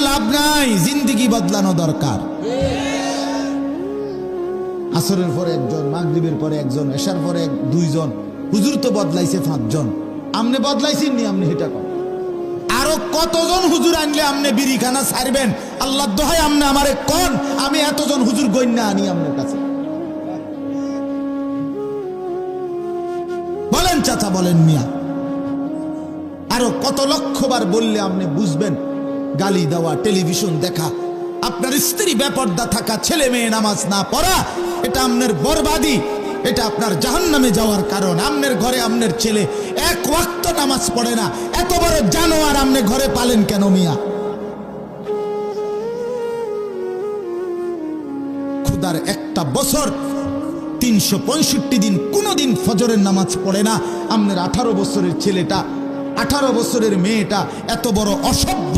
লাভ নাই, জিন্দেগি বদলানো দরকার। আসরের পরে একজন, মাগরিবের পরে একজন, এশার পরে দুইজন, হুজুর তো বদলাইছে 5 জন। আমনে বদলাইছেন নি? আমনে এটা কর। আরো কতজন হুজুর আনলে আমনে বিড়িখানা ছাড়বেন? আল্লাহর দোহাই আমনে আমারে কোন, আমি এতজন হুজুর গইন্না আনি আমনের কাছে। বলেন চাচা, বলেন মিয়া। আরো কত লক্ষবার বললে আপনি বুঝবেন? গালি দেওয়া, টেলিভিশন দেখা, আপনার স্ত্রী বেপর্দা থাকা, ছেলে মেয়ে নামাজ না পড়া, এটা আপনার বরবাদি, এটা আপনার জাহান্নামে যাওয়ার কারণ। আপনার ঘরে আপনার ছেলে 1 ওয়াক্ত নামাজ পড়ে না, এত বড় জানোয়ার আপনি ঘরে পালেন কেন মিয়া? খুদার একটা বছর 365 দিন কোনদিন ফজরের নামাজ পড়ে না। আপনার 18 বছরের ছেলেটা, 18 বছরের মেয়েটা এত বড় অসভ্য